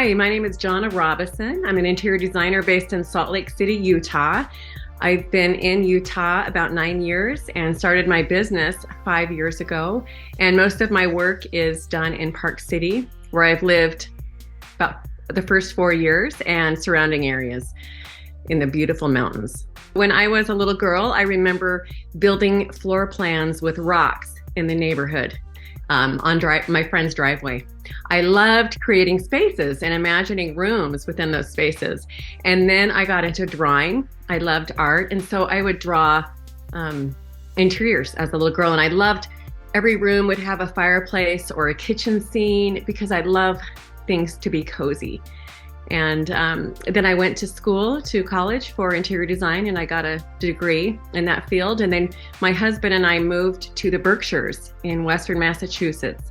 Hi, my name is Jonna Robison. I'm an interior designer based in Salt Lake City, Utah. I've been in Utah about 9 years and started my business 5 years ago. And most of my work is done in Park City, where I've lived about the first 4 years, and surrounding areas in the beautiful mountains. When I was a little girl, I remember building floor plans with rocks in the neighborhood on my friend's driveway. I loved creating spaces and imagining rooms within those spaces. And then I got into drawing. I loved art. And so I would draw interiors as a little girl. And I loved every room would have a fireplace or a kitchen scene because I love things to be cozy. And then I went to college for interior design, and I got a degree in that field. And then my husband and I moved to the Berkshires in Western Massachusetts.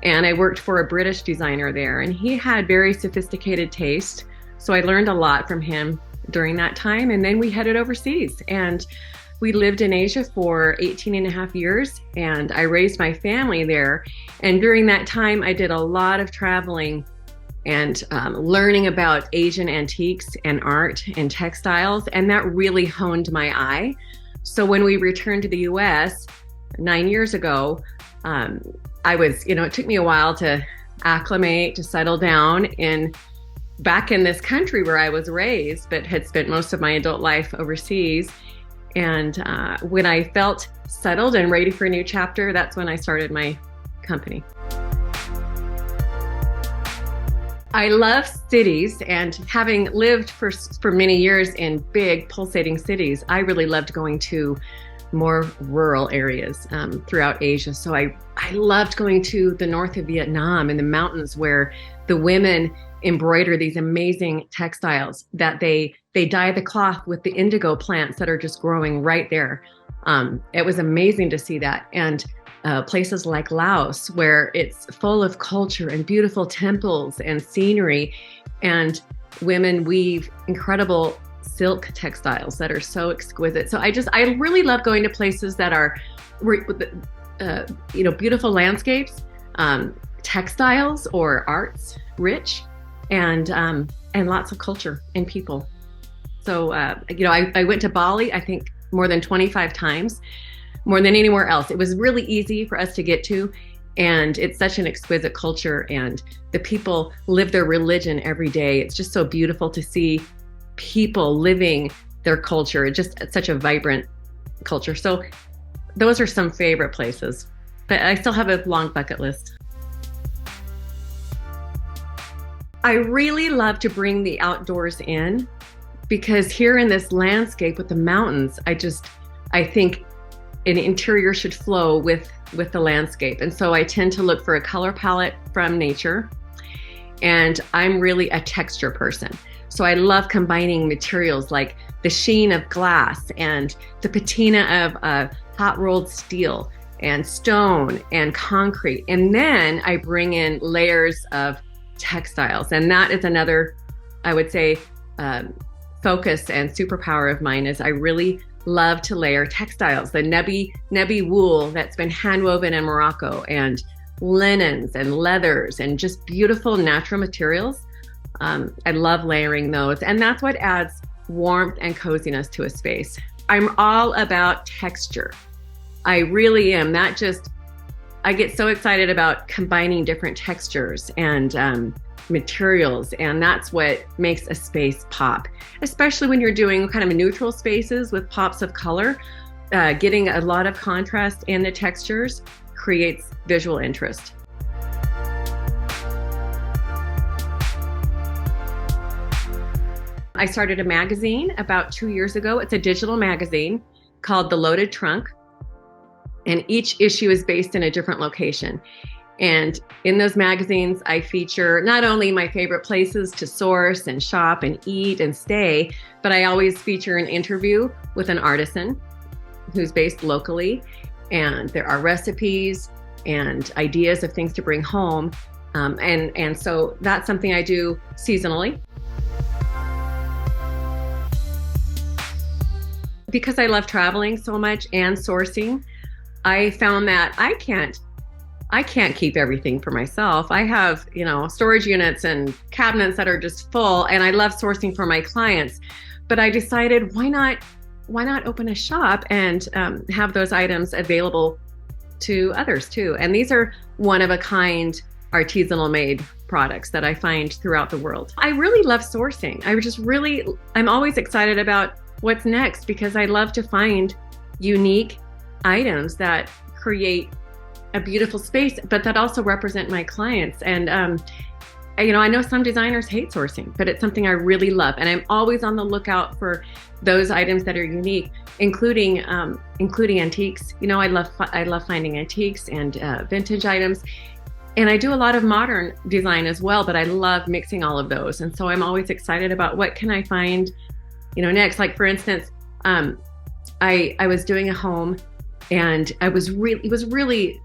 And I worked for a British designer there, and he had very sophisticated taste. So I learned a lot from him during that time. And then we headed overseas, and we lived in Asia for 18 and a half years, and I raised my family there. And during that time, I did a lot of traveling and learning about Asian antiques and art and textiles, and that really honed my eye. So when we returned to the US 9 years ago, it took me a while to acclimate, to settle down back in this country where I was raised, but had spent most of my adult life overseas. And when I felt settled and ready for a new chapter, that's when I started my company. I love cities, and having lived for many years in big pulsating cities, I really loved going to more rural areas throughout Asia. So I loved going to the north of Vietnam in the mountains where the women embroider these amazing textiles that they dye the cloth with the indigo plants that are just growing right there. It was amazing to see that. And places like Laos, where it's full of culture and beautiful temples and scenery, and women weave incredible silk textiles that are so exquisite. So I really love going to places that are, beautiful landscapes, textiles or arts rich, and lots of culture and people. So, I went to Bali, I think more than 25 times. More than anywhere else. It was really easy for us to get to, and it's such an exquisite culture, and the people live their religion every day. It's just so beautiful to see people living their culture. It's just such a vibrant culture. So those are some favorite places, but I still have a long bucket list. I really love to bring the outdoors in, because here in this landscape with the mountains, I think an interior should flow with the landscape. And so I tend to look for a color palette from nature. And I'm really a texture person. So I love combining materials like the sheen of glass and the patina of hot rolled steel and stone and concrete. And then I bring in layers of textiles. And that is another, I would say, focus and superpower of mine, is I really love to layer textiles, the nebby wool that's been hand woven in Morocco, and linens and leathers and just beautiful natural materials. I love layering those, and that's what adds warmth and coziness to a space. I'm all about texture. I really am. I get so excited about combining different textures and materials, and that's what makes a space pop, especially when you're doing kind of neutral spaces with pops of color. Getting a lot of contrast in the textures creates visual interest. I started a magazine about 2 years ago. It's a digital magazine called The Loaded Trunk, and each issue is based in a different location. And in those magazines, I feature not only my favorite places to source and shop and eat and stay, but I always feature an interview with an artisan who's based locally. And there are recipes and ideas of things to bring home. And so that's something I do seasonally. Because I love traveling so much and sourcing, I found that I can't I can't keep everything for myself. I have, storage units and cabinets that are just full, and I love sourcing for my clients. But I decided, why not open a shop and have those items available to others too? And these are one of a kind artisanal made products that I find throughout the world. I really love sourcing. I'm always excited about what's next, because I love to find unique items that create a beautiful space, but that also represent my clients. And I know some designers hate sourcing, but it's something I really love. And I'm always on the lookout for those items that are unique, including antiques. I love finding antiques and vintage items. And I do a lot of modern design as well, but I love mixing all of those. And so I'm always excited about what can I find, next. Like, for instance, I was doing a home, and it was really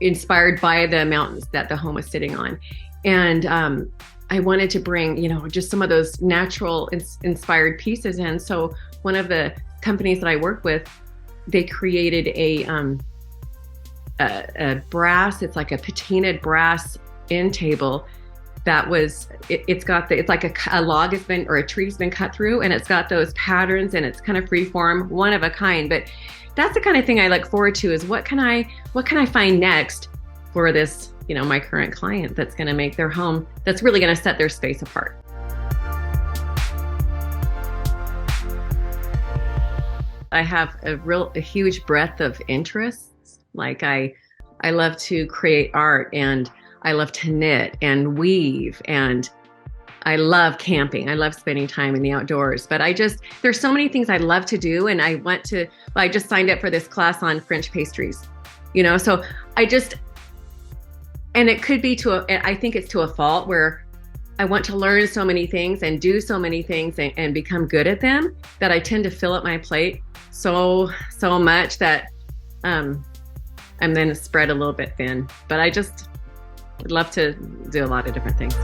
inspired by the mountains that the home was sitting on. And I wanted to bring, just some of those natural inspired pieces in. So one of the companies that I work with, they created a brass, it's like a patinaed brass end table that was, it's like a log has been, or a tree's been cut through, and it's got those patterns, and it's kind of free form, one of a kind. But that's the kind of thing I look forward to, is what can I find next for this, my current client, that's going to make their home, that's really going to set their space apart. I have a huge breadth of interests. Like, I love to create art, and I love to knit and weave, and I love camping. I love spending time in the outdoors. But there's so many things I love to do. And I just signed up for this class on French pastries, so and it could be I think it's to a fault, where I want to learn so many things and do so many things and become good at them, that I tend to fill up my plate so much that I'm then spread a little bit thin. But I just would love to do a lot of different things.